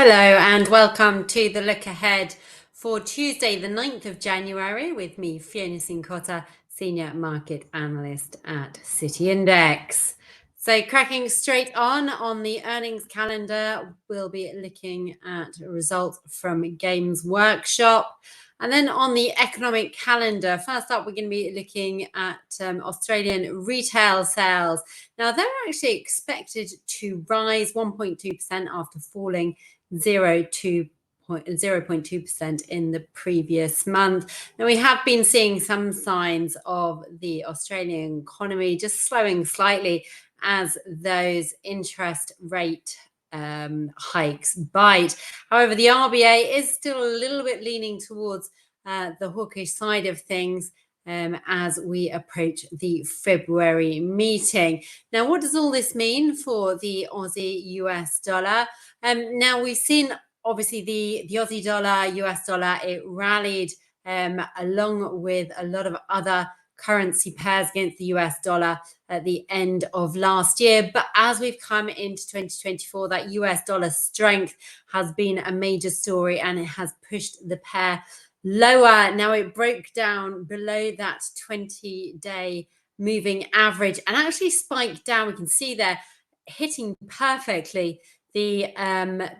Hello and welcome to the look ahead for Tuesday, the 9th of January, with me, Fiona Cincotta, Senior Market Analyst at City Index. So cracking straight on the earnings calendar, we'll be looking at results from Games Workshop. And then on the economic calendar, first up, we're going to be looking at Australian retail sales. Now, they're actually expected to rise 1.2% after falling 0.2% in the previous month. Now, we have been seeing some signs of the Australian economy just slowing slightly as those interest rate hikes bite. However, the RBA is still a little bit leaning towards the hawkish side of things as we approach the February meeting. Now, what does all this mean for the Aussie US dollar? Now, we've seen obviously the Aussie dollar, US dollar, it rallied along with a lot of other currency pairs against the US dollar at the end of last year. But as we've come into 2024, that US dollar strength has been a major story and it has pushed the pair lower. Now it broke down below that 20-day moving average and actually spiked down. We can see there hitting perfectly the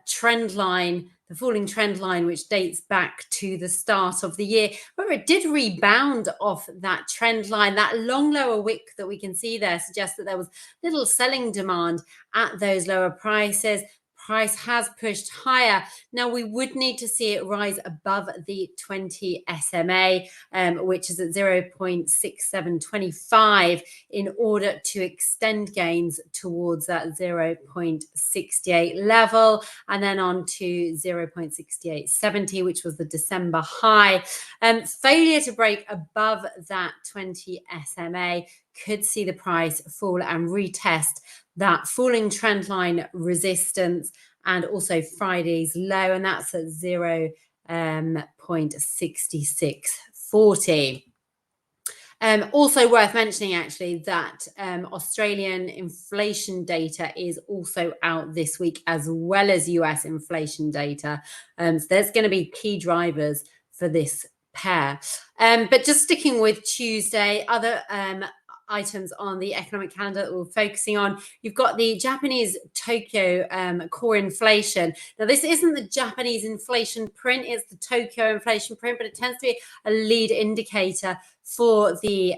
trend line, the falling trend line, which dates back to the start of the year. However, it did rebound off that trend line. That long lower wick that we can see there suggests that there was little selling demand at those lower prices. Price has pushed higher. Now, we would need to see it rise above the 20 SMA, which is at 0.6725, in order to extend gains towards that 0.68 level, and then on to 0.6870, which was the December high. Failure to break above that 20 SMA could see the price fall and retest that falling trend line resistance and also Friday's low, and that's at 0.6640. Also worth mentioning, actually, that Australian inflation data is also out this week, as well as US inflation data. So there's going to be key drivers for this pair. But just sticking with Tuesday, other items on the economic calendar that we're focusing on, you've got the Japanese Tokyo core inflation. Now, this isn't the Japanese inflation print, it's the Tokyo inflation print, but it tends to be a lead indicator for the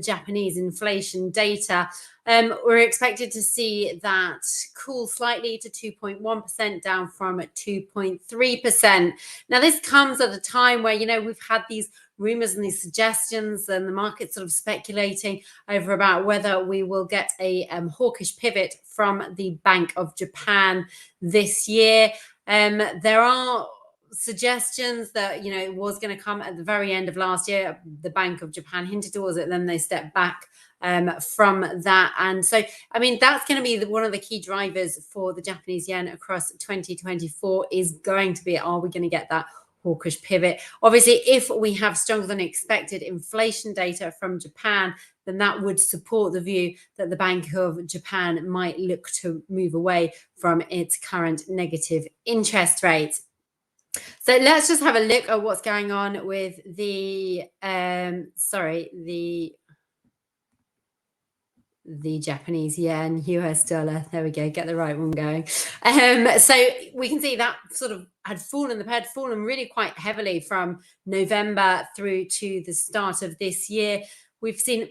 Japanese inflation data. We're expected to see that cool slightly to 2.1%, down from 2.3%. Now, this comes at a time where, we've had these rumors and these suggestions, and the market sort of speculating over about whether we will get a hawkish pivot from the Bank of Japan this year. There are suggestions that it was going to come at the very end of last year. The Bank of Japan hinted towards it, then they stepped back from that. And so, that's going to be one of the key drivers for the Japanese yen across 2024, is going to be, are we going to get that hawkish pivot? Obviously, if we have stronger than expected inflation data from Japan, then that would support the view that the Bank of Japan might look to move away from its current negative interest rates. So let's just have a look at what's going on with the Japanese yen, US dollar. There we go, get the right one going. So we can see that sort of had fallen really quite heavily from November through to the start of this year. We've seen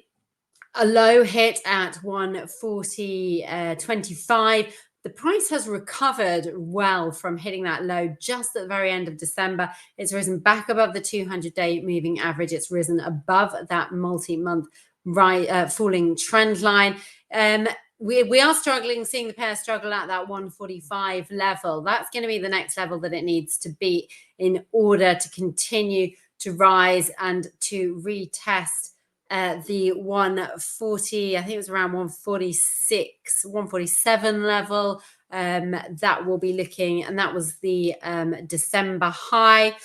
a low hit at 140.25. The price has recovered well from hitting that low just at the very end of December. It's risen back above the 200-day moving average. It's risen above that multi-month falling trend line. We are seeing the pair struggle at that 145 level. That's going to be the next level that it needs to be in order to continue to rise and to retest the 140, I think it was around 146, 147 level. That will be looking, and that was the December high.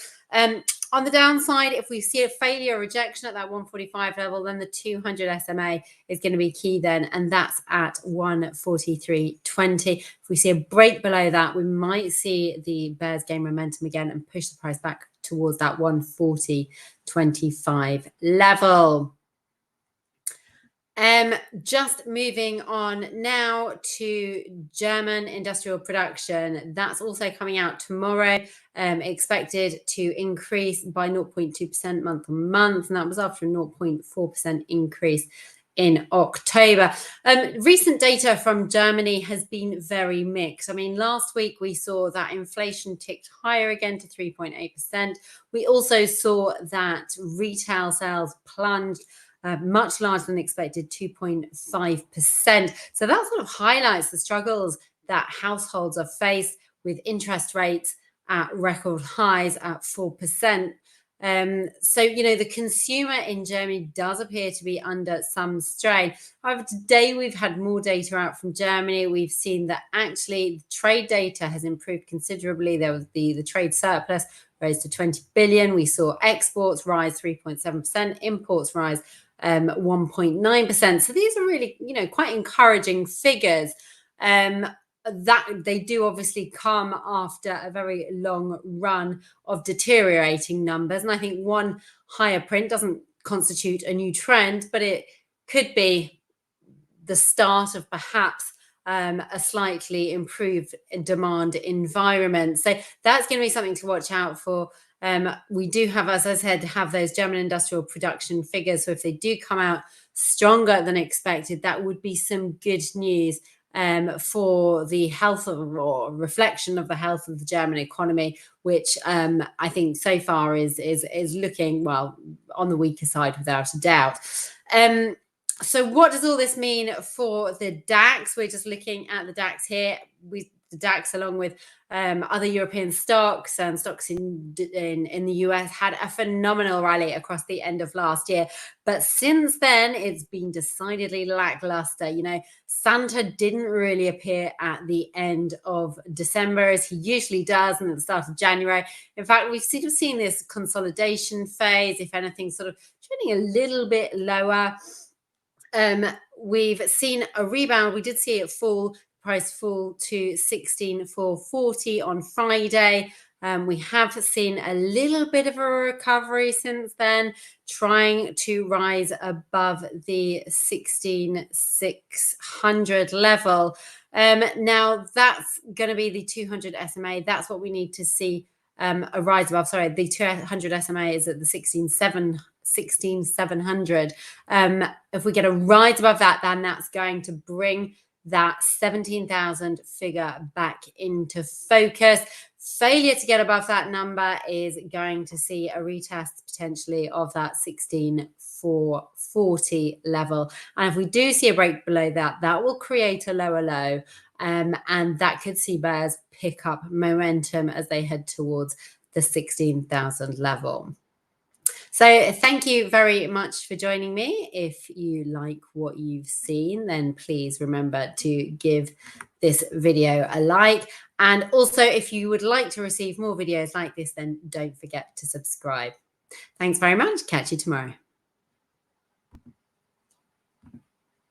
On the downside, if we see a failure or rejection at that 145 level, then the 200 SMA is going to be key then, and that's at 143.20. If we see a break below that, we might see the bears gain momentum again and push the price back towards that 140.25 level. Just moving on now to German industrial production. That's also coming out tomorrow, expected to increase by 0.2% month on month, and that was after a 0.4% increase in October. Recent data from Germany has been very mixed. I mean, last week we saw that inflation ticked higher again to 3.8%. We also saw that retail sales plunged much larger than expected, 2.5%. So that sort of highlights the struggles that households are faced with interest rates at record highs at 4%. So, the consumer in Germany does appear to be under some strain. However, today we've had more data out from Germany. We've seen that actually trade data has improved considerably. There was the trade surplus rose to 20 billion. We saw exports rise 3.7%, imports rise 1.9%. So these are really, quite encouraging figures. That they do obviously come after a very long run of deteriorating numbers. And I think one higher print doesn't constitute a new trend, but it could be the start of perhaps a slightly improved demand environment. So that's going to be something to watch out for. We do have, as I said, have those German industrial production figures. So if they do come out stronger than expected, that would be some good news for the health of, or reflection of the health of the German economy, which I think so far is looking, well, on the weaker side without a doubt. So what does all this mean for the DAX? We're just looking at the DAX here. The DAX, along with other European stocks and stocks in the US, had a phenomenal rally across the end of last year. But since then, it's been decidedly lackluster. Santa didn't really appear at the end of December, as he usually does, and at the start of January. In fact, we've sort of seen this consolidation phase, if anything, sort of trending a little bit lower. We've seen a rebound. We did see it price fall to 16,440 on Friday. We have seen a little bit of a recovery since then, trying to rise above the 16,600 level. Now that's going to be the 200 SMA. That's what we need to see a rise above. Sorry, the 200 SMA is at the 16,700. If we get a rise above that, then that's going to bring that 17,000 figure back into focus. Failure to get above that number is going to see a retest potentially of that 16,440 level. And if we do see a break below that, that will create a lower low. And that could see bears pick up momentum as they head towards the 16,000 level. So thank you very much for joining me. If you like what you've seen, then please remember to give this video a like. And also, if you would like to receive more videos like this, then don't forget to subscribe. Thanks very much. Catch you tomorrow.